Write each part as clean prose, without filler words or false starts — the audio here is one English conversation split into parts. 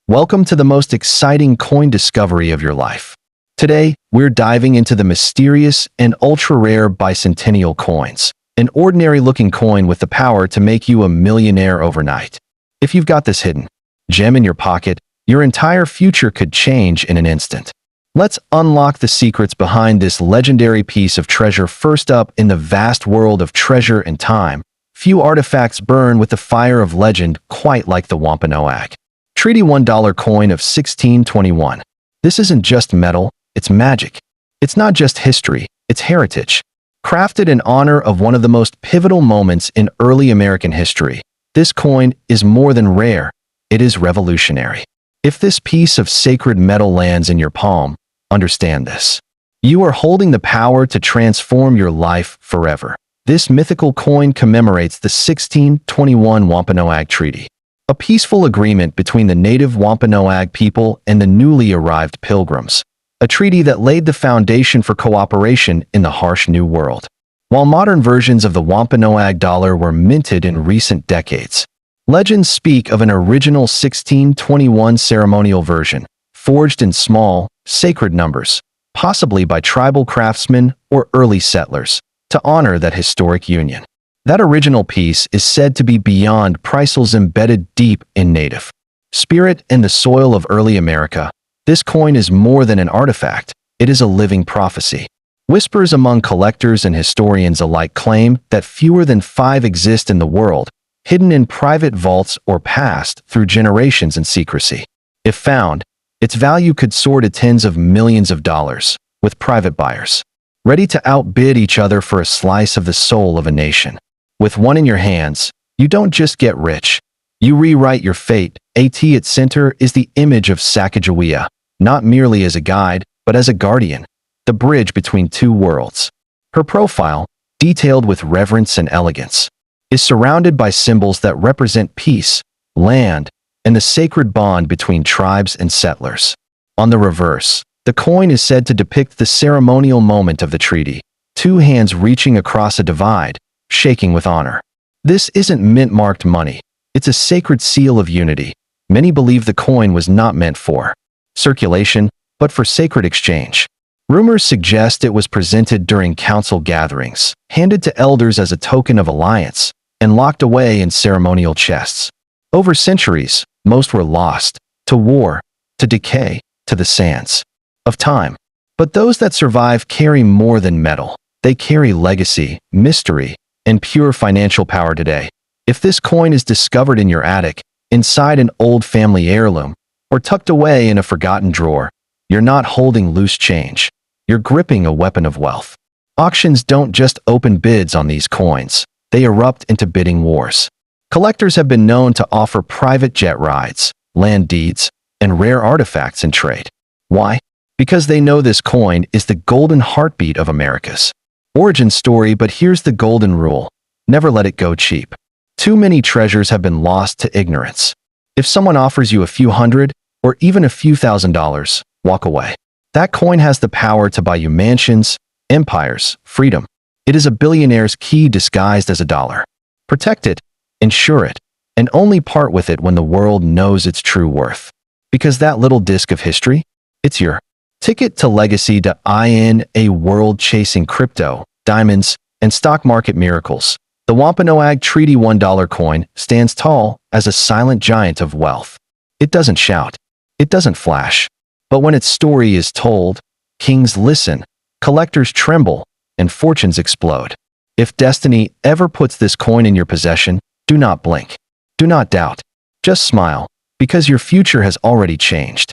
Welcome to the most exciting coin discovery of your life. Today, we're diving into the mysterious and ultra-rare bicentennial coins, an ordinary-looking coin with the power to make you a millionaire overnight. If you've got this hidden gem in your pocket, your entire future could change in an instant. Let's unlock the secrets behind this legendary piece of treasure. First up, in the vast world of treasure and time, few artifacts burn with the fire of legend quite like the Wampanoag Treaty $1 coin of 1621. This isn't just metal, it's magic. It's not just history, it's heritage. Crafted in honor of one of the most pivotal moments in early American history, this coin is more than rare, it is revolutionary. If this piece of sacred metal lands in your palm, understand this. You are holding the power to transform your life forever. This mythical coin commemorates the 1621 Wampanoag Treaty, a peaceful agreement between the native Wampanoag people and the newly arrived Pilgrims, a treaty that laid the foundation for cooperation in the harsh New World. While modern versions of the Wampanoag dollar were minted in recent decades, legends speak of an original 1621 ceremonial version, forged in small, sacred numbers, possibly by tribal craftsmen or early settlers, to honor that historic union. That original piece is said to be beyond priceless, embedded deep in native spirit and the soil of early America. This coin is more than an artifact, it is a living prophecy. Whispers among collectors and historians alike claim that fewer than 5 exist in the world, hidden in private vaults or passed through generations in secrecy. If found, its value could soar to tens of millions of dollars, with private buyers ready to outbid each other for a slice of the soul of a nation. With one in your hands, you don't just get rich, you rewrite your fate. At its center is the image of Sacagawea, not merely as a guide, but as a guardian, the bridge between two worlds. Her profile, detailed with reverence and elegance, is surrounded by symbols that represent peace, land, and the sacred bond between tribes and settlers. On the reverse, the coin is said to depict the ceremonial moment of the treaty, 2 hands reaching across a divide, shaking with honor. This isn't mint-marked money, it's a sacred seal of unity. Many believe the coin was not meant for circulation, but for sacred exchange. Rumors suggest it was presented during council gatherings, handed to elders as a token of alliance, and locked away in ceremonial chests. Over centuries, most were lost, to war, to decay, to the sands of time. But those that survive carry more than metal. They carry legacy, mystery, and pure financial power today. If this coin is discovered in your attic, inside an old family heirloom, or tucked away in a forgotten drawer, you're not holding loose change. You're gripping a weapon of wealth. Auctions don't just open bids on these coins, they erupt into bidding wars. Collectors have been known to offer private jet rides, land deeds, and rare artifacts in trade. Why? Because they know this coin is the golden heartbeat of America's origin story. But here's the golden rule: never let it go cheap. Too many treasures have been lost to ignorance. If someone offers you a few hundred, or even a few $1,000s, walk away. That coin has the power to buy you mansions, empires, freedom. It is a billionaire's key disguised as a dollar. Protect it, insure it, and only part with it when the world knows its true worth. Because that little disc of history, it's your ticket to legacy. In a world chasing crypto, diamonds, and stock market miracles, the Wampanoag Treaty $1 coin stands tall as a silent giant of wealth. It doesn't shout, it doesn't flash, but when its story is told, kings listen, collectors tremble, and fortunes explode. If destiny ever puts this coin in your possession, do not blink. Do not doubt. Just smile, because your future has already changed.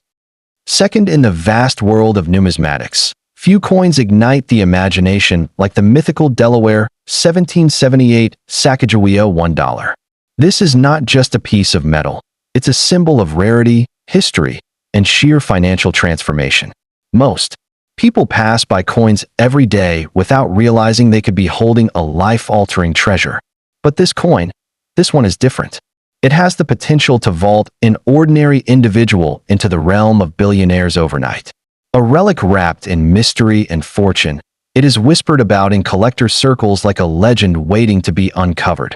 Second, in the vast world of numismatics, few coins ignite the imagination like the mythical Delaware 1778 Sacagawea $1. This is not just a piece of metal, it's a symbol of rarity, history, and sheer financial transformation. Most people pass by coins every day without realizing they could be holding a life-altering treasure. But this coin, this one is different. It has the potential to vault an ordinary individual into the realm of billionaires overnight. A relic wrapped in mystery and fortune, it is whispered about in collector circles like a legend waiting to be uncovered.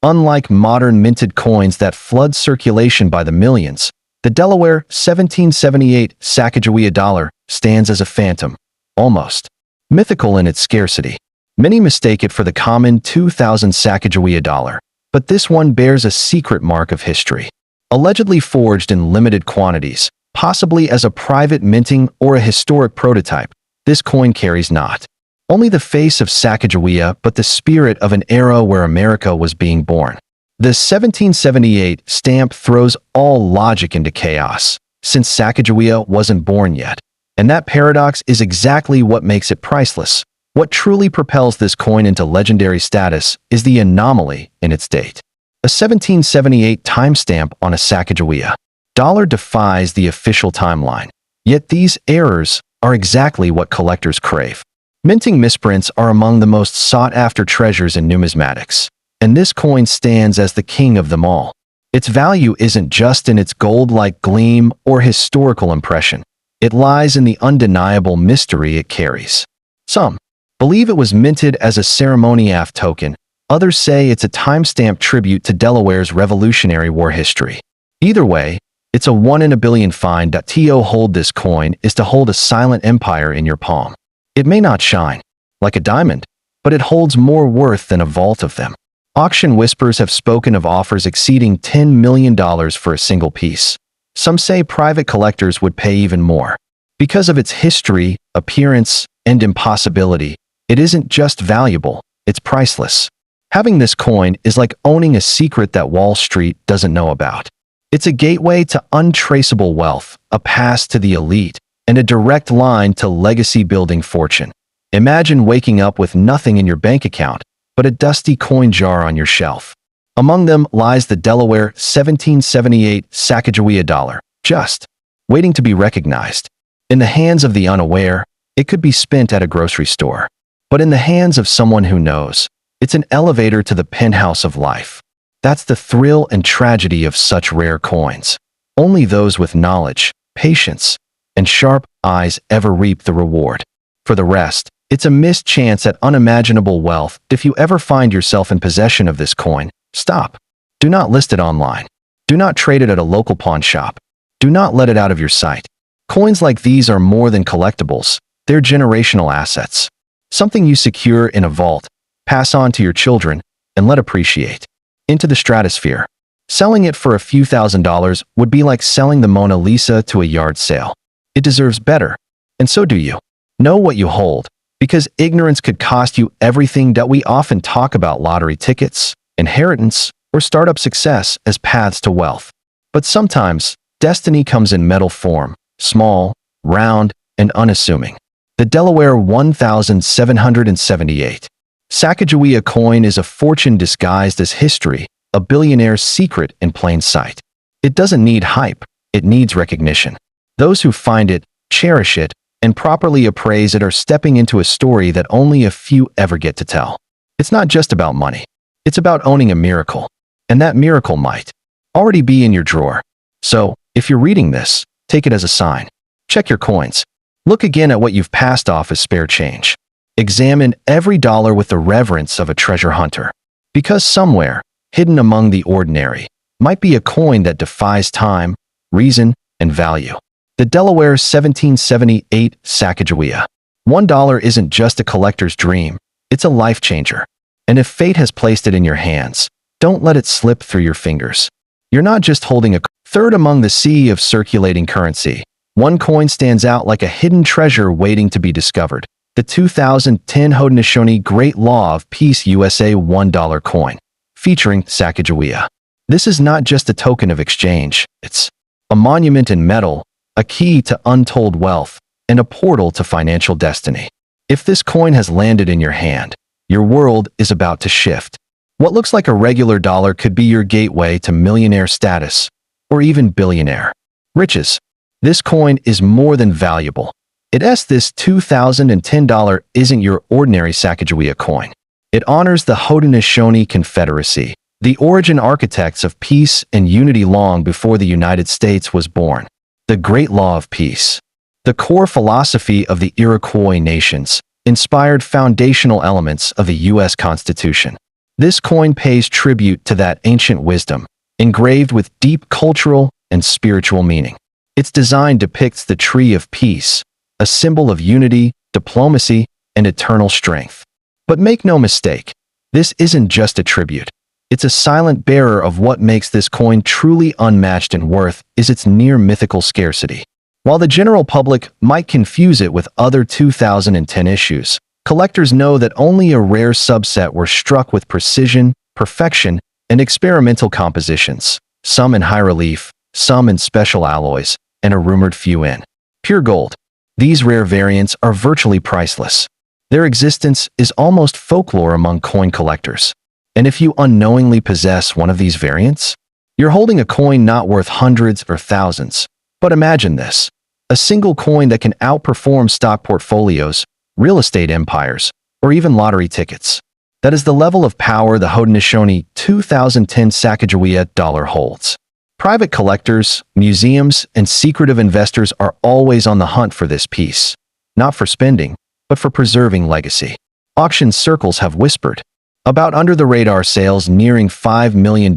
Unlike modern minted coins that flood circulation by the millions, The Delaware 1778 Sacagawea dollar stands as a phantom, almost mythical in its scarcity. Many mistake it for the common 2000 Sacagawea dollar, but this one bears a secret mark of history. Allegedly forged in limited quantities, possibly as a private minting or a historic prototype, this coin carries not only the face of Sacagawea but the spirit of an era where America was being born. The 1778 stamp throws all logic into chaos, since Sacagawea wasn't born yet. And that paradox is exactly what makes it priceless. What truly propels this coin into legendary status is the anomaly in its date. A 1778 timestamp on a Sacagawea dollar defies the official timeline. Yet these errors are exactly what collectors crave. Minting misprints are among the most sought-after treasures in numismatics, and this coin stands as the king of them all. Its value isn't just in its gold-like gleam or historical impression. It lies in the undeniable mystery it carries. Some believe it was minted as a ceremonial token. Others say it's a timestamp tribute to Delaware's Revolutionary War history. Either way, it's a 1 in a billion find. To hold this coin is to hold a silent empire in your palm. It may not shine like a diamond, but it holds more worth than a vault of them. Auction whispers have spoken of offers exceeding $10 million for a single piece. Some say private collectors would pay even more. Because of its history, appearance, and impossibility, it isn't just valuable, it's priceless. Having this coin is like owning a secret that Wall Street doesn't know about. It's a gateway to untraceable wealth, a pass to the elite, and a direct line to legacy-building fortune. Imagine waking up with nothing in your bank account, but a dusty coin jar on your shelf. Among them lies the Delaware 1778 Sacagawea dollar, just waiting to be recognized. In the hands of the unaware, it could be spent at a grocery store. But in the hands of someone who knows, it's an elevator to the penthouse of life. That's the thrill and tragedy of such rare coins. Only those with knowledge, patience, and sharp eyes ever reap the reward. For the rest, it's a missed chance at unimaginable wealth. If you ever find yourself in possession of this coin, stop. Do not list it online. Do not trade it at a local pawn shop. Do not let it out of your sight. Coins like these are more than collectibles. They're generational assets. Something you secure in a vault, pass on to your children, and let appreciate into the stratosphere. Selling it for a few $1,000s would be like selling the Mona Lisa to a yard sale. It deserves better, and so do you. Know what you hold, because ignorance could cost you everything. That we often talk about lottery tickets, inheritance, or startup success as paths to wealth. But sometimes, destiny comes in metal form, small, round, and unassuming. The Delaware 1778 Sacagawea coin is a fortune disguised as history, a billionaire's secret in plain sight. It doesn't need hype, it needs recognition. Those who find it, cherish it, and properly appraise it are stepping into a story that only a few ever get to tell. It's not just about money. It's about owning a miracle. And that miracle might already be in your drawer. So, if you're reading this, take it as a sign. Check your coins. Look again at what you've passed off as spare change. Examine every dollar with the reverence of a treasure hunter. Because somewhere, hidden among the ordinary, might be a coin that defies time, reason, and value. The Delaware 1778 Sacagawea. $1 isn't just a collector's dream, it's a life changer. And if fate has placed it in your hands, don't let it slip through your fingers. You're not just holding a third among the sea of circulating currency. One coin stands out like a hidden treasure waiting to be discovered. The 2010 Haudenosaunee Great Law of Peace USA $1 coin, featuring Sacagawea. This is not just a token of exchange, it's a monument in metal, a key to untold wealth, and a portal to financial destiny. If this coin has landed in your hand, your world is about to shift. What looks like a regular dollar could be your gateway to millionaire status, or even billionaire riches. This coin is more than valuable. This $2010 isn't your ordinary Sacagawea coin. It honors the Haudenosaunee Confederacy, the origin architects of peace and unity long before the United States was born. The Great Law of Peace, the core philosophy of the Iroquois nations, inspired foundational elements of the U.S. Constitution. This coin pays tribute to that ancient wisdom, engraved with deep cultural and spiritual meaning. Its design depicts the Tree of Peace, a symbol of unity, diplomacy, and eternal strength. But make no mistake, this isn't just a tribute. It's a silent bearer of what makes this coin truly unmatched in worth is its near mythical scarcity. While the general public might confuse it with other 2010 issues, collectors know that only a rare subset were struck with precision, perfection, and experimental compositions, some in high relief, some in special alloys, and a rumored few in pure gold. These rare variants are virtually priceless. Their existence is almost folklore among coin collectors. And if you unknowingly possess one of these variants, you're holding a coin not worth hundreds or thousands. But imagine this: a single coin that can outperform stock portfolios, real estate empires, or even lottery tickets. That is the level of power the Haudenosaunee 2010 Sacagawea dollar holds. Private collectors, museums, and secretive investors are always on the hunt for this piece, not for spending, but for preserving legacy. Auction circles have whispered about under-the-radar sales nearing $5 million,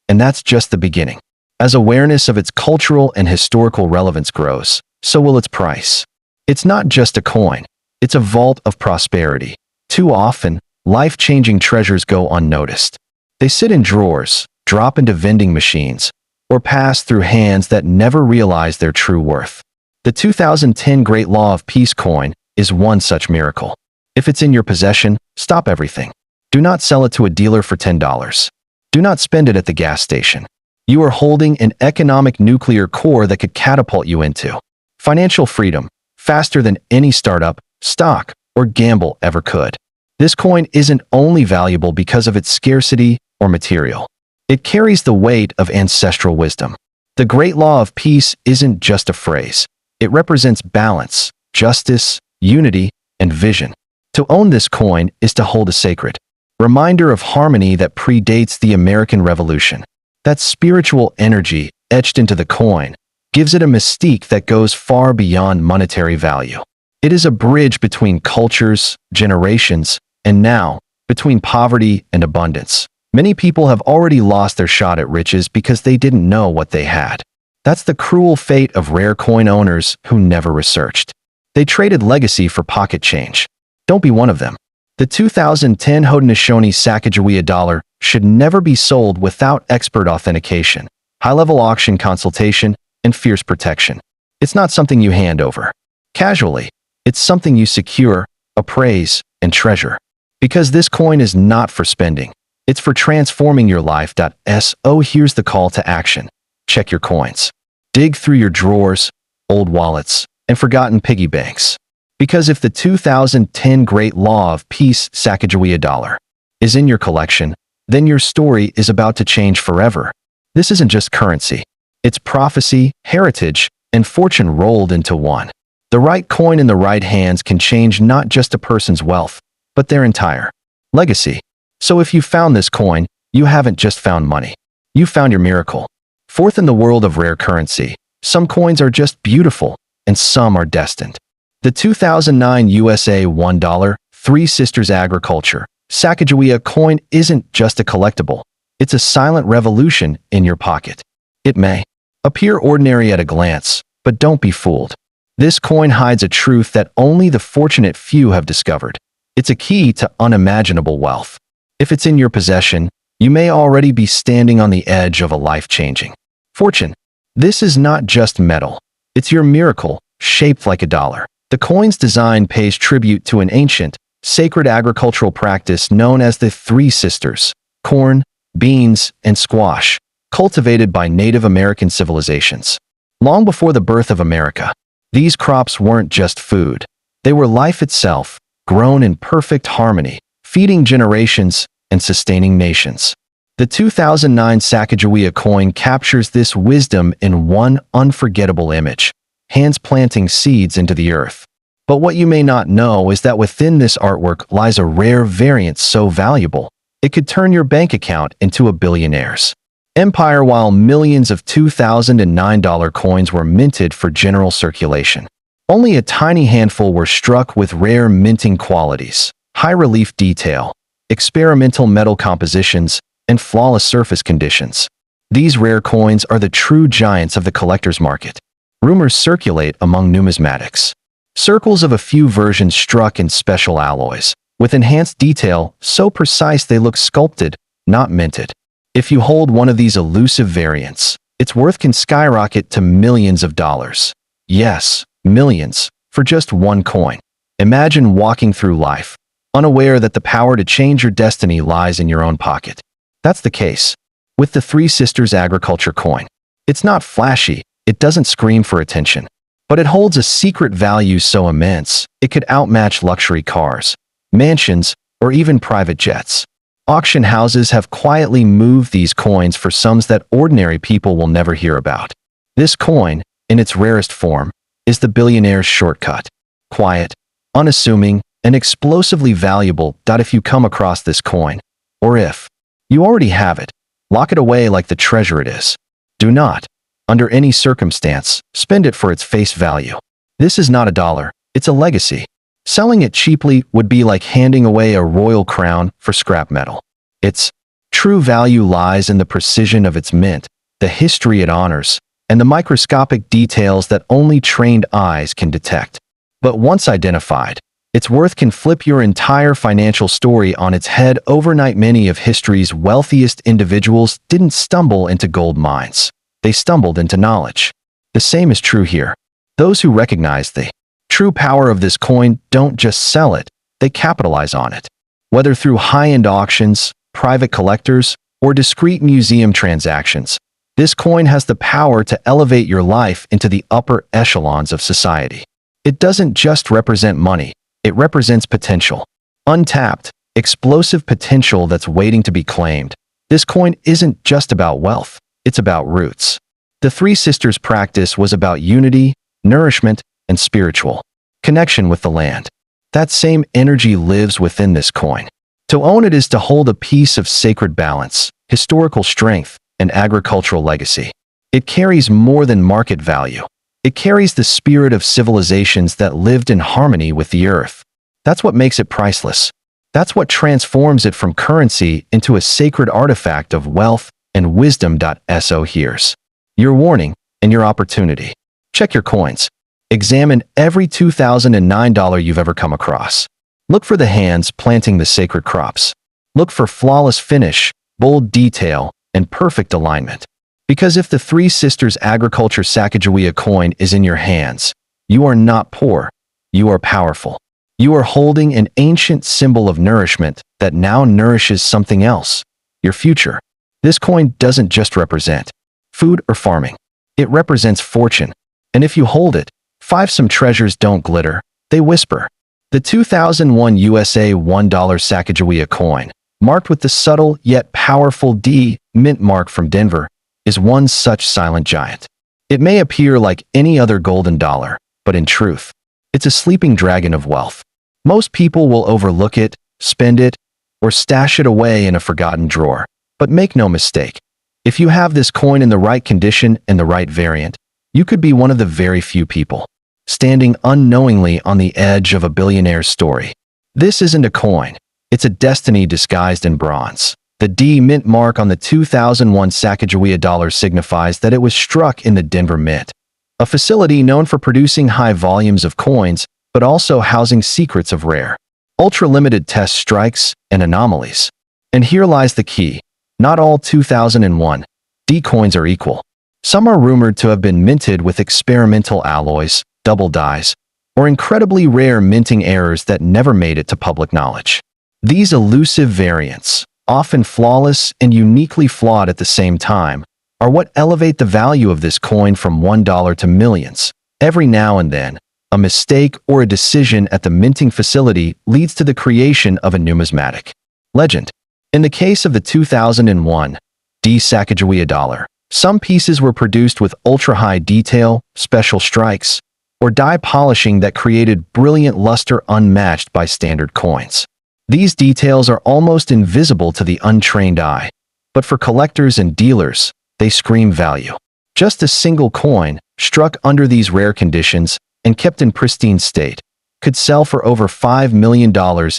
and that's just the beginning. As awareness of its cultural and historical relevance grows, so will its price. It's not just a coin, it's a vault of prosperity. Too often, life-changing treasures go unnoticed. They sit in drawers, drop into vending machines, or pass through hands that never realize their true worth. The 2010 Great Law of Peace coin is one such miracle. If it's in your possession, stop everything. Do not sell it to a dealer for $10. Do not spend it at the gas station. You are holding an economic nuclear core that could catapult you into financial freedom faster than any startup, stock, or gamble ever could. This coin isn't only valuable because of its scarcity or material. It carries the weight of ancestral wisdom. The Great Law of Peace isn't just a phrase. It represents balance, justice, unity, and vision. To own this coin is to hold a sacred reminder of harmony that predates the American Revolution. That spiritual energy etched into the coin gives it a mystique that goes far beyond monetary value. It is a bridge between cultures, generations, and now, between poverty and abundance. Many people have already lost their shot at riches because they didn't know what they had. That's the cruel fate of rare coin owners who never researched. They traded legacy for pocket change. Don't be one of them. The 2010 Haudenosaunee Sacagawea dollar should never be sold without expert authentication, high-level auction consultation, and fierce protection. It's not something you hand over casually. It's something you secure, appraise, and treasure. Because this coin is not for spending. It's for transforming your life. So here's the call to action. Check your coins. Dig through your drawers, old wallets, and forgotten piggy banks. Because if the 2010 Great Law of Peace Sacagawea dollar is in your collection, then your story is about to change forever. This isn't just currency. It's prophecy, heritage, and fortune rolled into one. The right coin in the right hands can change not just a person's wealth, but their entire legacy. So if you found this coin, you haven't just found money. You found your miracle. Fourth in the world of rare currency, some coins are just beautiful, and some are destined. The 2009 USA $1 Three Sisters Agriculture Sacagawea coin isn't just a collectible. It's a silent revolution in your pocket. It may appear ordinary at a glance, but don't be fooled. This coin hides a truth that only the fortunate few have discovered. It's a key to unimaginable wealth. If it's in your possession, you may already be standing on the edge of a life-changing fortune. This is not just metal. It's your miracle, shaped like a dollar. The coin's design pays tribute to an ancient, sacred agricultural practice known as the Three Sisters: corn, beans, and squash, cultivated by Native American civilizations. Long before the birth of America, these crops weren't just food. They were life itself, grown in perfect harmony, feeding generations and sustaining nations. The 2009 Sacagawea coin captures this wisdom in one unforgettable image: hands planting seeds into the earth. But what you may not know is that within this artwork lies a rare variant so valuable, it could turn your bank account into a billionaire's empire. While millions of $2009 coins were minted for general circulation, only a tiny handful were struck with rare minting qualities: high relief detail, experimental metal compositions, and flawless surface conditions. These rare coins are the true giants of the collector's market. Rumors circulate among numismatics. Circles of a few versions struck in special alloys, with enhanced detail so precise they look sculpted, not minted. If you hold one of these elusive variants, its worth can skyrocket to millions of dollars. Yes, millions, for just one coin. Imagine walking through life, unaware that the power to change your destiny lies in your own pocket. That's the case with the Three Sisters agriculture coin. It's not flashy, it doesn't scream for attention, but it holds a secret value so immense, it could outmatch luxury cars, mansions, or even private jets. Auction houses have quietly moved these coins for sums that ordinary people will never hear about. This coin, in its rarest form, is the billionaire's shortcut. Quiet, unassuming, and explosively valuable. If you come across this coin, or if you already have it, lock it away like the treasure it is. Do not, under any circumstance, spend it for its face value. This is not a dollar, it's a legacy. Selling it cheaply would be like handing away a royal crown for scrap metal. Its true value lies in the precision of its mint, the history it honors, and the microscopic details that only trained eyes can detect. But once identified, its worth can flip your entire financial story on its head overnight. Many of history's wealthiest individuals didn't stumble into gold mines. They stumbled into knowledge. The same is true here. Those who recognize the true power of this coin don't just sell it, they capitalize on it. Whether through high-end auctions, private collectors, or discreet museum transactions, this coin has the power to elevate your life into the upper echelons of society. It doesn't just represent money, it represents potential. Untapped, explosive potential that's waiting to be claimed. This coin isn't just about wealth, it's about roots. The Three Sisters practice was about unity, nourishment, and spiritual connection with the land. That same energy lives within this coin. To own it is to hold a piece of sacred balance, historical strength, and agricultural legacy. It carries more than market value. It carries the spirit of civilizations that lived in harmony with the earth. That's what makes it priceless. That's what transforms it from currency into a sacred artifact of wealth and wisdom. So here's your warning and your opportunity. Check your coins. Examine every $2009 you've ever come across. Look for the hands planting the sacred crops. Look for flawless finish, bold detail, and perfect alignment. Because if the Three Sisters agriculture Sacagawea coin is in your hands, you are not poor, you are powerful. You are holding an ancient symbol of nourishment that now nourishes something else, your future. This coin doesn't just represent food or farming. It represents fortune. And if you hold it, some treasures don't glitter, they whisper. The 2001 USA $1 Sacagawea coin, marked with the subtle yet powerful D mint mark from Denver, is one such silent giant. It may appear like any other golden dollar, but in truth, it's a sleeping dragon of wealth. Most people will overlook it, spend it, or stash it away in a forgotten drawer. But make no mistake, if you have this coin in the right condition and the right variant, you could be one of the very few people standing unknowingly on the edge of a billionaire's story. This isn't a coin, it's a destiny disguised in bronze. The D mint mark on the 2001 Sacagawea dollar signifies that it was struck in the Denver Mint, a facility known for producing high volumes of coins, but also housing secrets of rare, ultra-limited test strikes and anomalies. And here lies the key. Not all 2001 D coins are equal. Some are rumored to have been minted with experimental alloys, double dyes, or incredibly rare minting errors that never made it to public knowledge. These elusive variants, often flawless and uniquely flawed at the same time, are what elevate the value of this coin from $1 to millions. Every now and then, a mistake or a decision at the minting facility leads to the creation of a numismatic legend. In the case of the 2001 D Sacagawea dollar, some pieces were produced with ultra-high detail, special strikes, or dye polishing that created brilliant luster unmatched by standard coins. These details are almost invisible to the untrained eye, but for collectors and dealers, they scream value. Just a single coin, struck under these rare conditions and kept in pristine state, could sell for over $5 million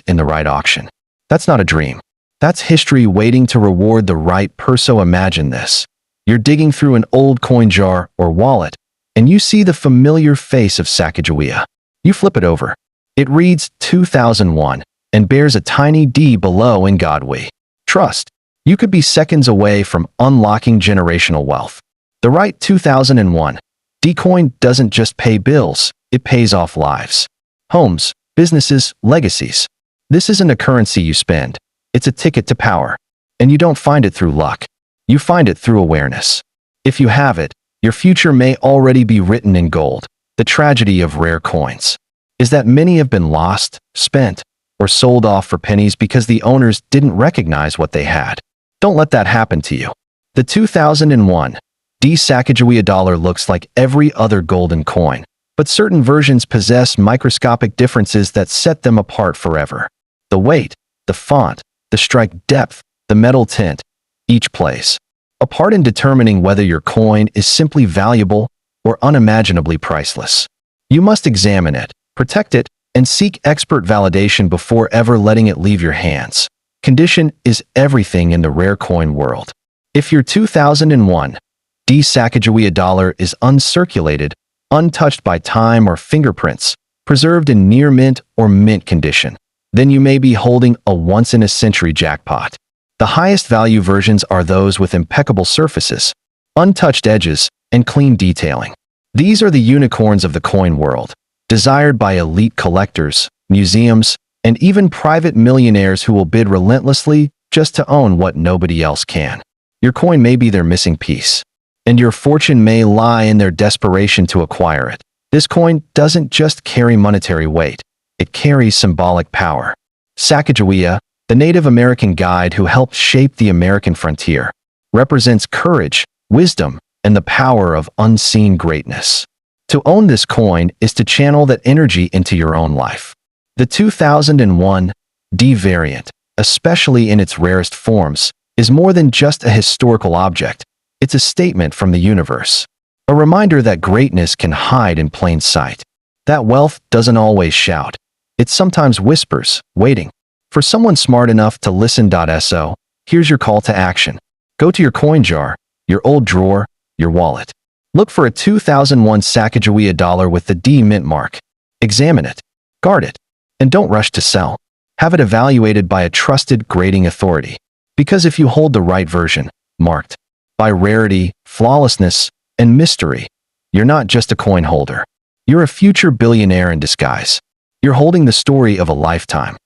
in the right auction. That's not a dream. That's history waiting to reward the right person. Imagine this. You're digging through an old coin jar or wallet, and you see the familiar face of Sacagawea. You flip it over. It reads 2001 and bears a tiny D below in God we trust. You could be seconds away from unlocking generational wealth. The right 2001 D coin doesn't just pay bills, it pays off lives. Homes, businesses, legacies. This isn't a currency you spend. It's a ticket to power. And you don't find it through luck. You find it through awareness. If you have it, your future may already be written in gold. The tragedy of rare coins is that many have been lost, spent, or sold off for pennies because the owners didn't recognize what they had. Don't let that happen to you. The 2001 D Sacagawea dollar looks like every other golden coin, but certain versions possess microscopic differences that set them apart forever. The weight, the font, the strike depth, the metal tint, each plays a part in determining whether your coin is simply valuable or unimaginably priceless. You must examine it, protect it, and seek expert validation before ever letting it leave your hands. Condition is everything in the rare coin world. If your 2001 D Sacagawea dollar is uncirculated, untouched by time or fingerprints, preserved in near mint or mint condition, then you may be holding a once-in-a-century jackpot. The highest value versions are those with impeccable surfaces, untouched edges, and clean detailing. These are the unicorns of the coin world, desired by elite collectors, museums, and even private millionaires who will bid relentlessly just to own what nobody else can. Your coin may be their missing piece, and your fortune may lie in their desperation to acquire it. This coin doesn't just carry monetary weight, it carries symbolic power. Sacagawea, the Native American guide who helped shape the American frontier, represents courage, wisdom, and the power of unseen greatness. To own this coin is to channel that energy into your own life. The 2001 D variant, especially in its rarest forms, is more than just a historical object. It's a statement from the universe. A reminder that greatness can hide in plain sight. That wealth doesn't always shout. It sometimes whispers, waiting for someone smart enough to listen. So, here's your call to action. Go to your coin jar, your old drawer, your wallet. Look for a 2001 Sacagawea dollar with the D mint mark. Examine it, guard it, and don't rush to sell. Have it evaluated by a trusted grading authority. Because if you hold the right version, marked by rarity, flawlessness, and mystery, you're not just a coin holder. You're a future billionaire in disguise. You're holding the story of a lifetime.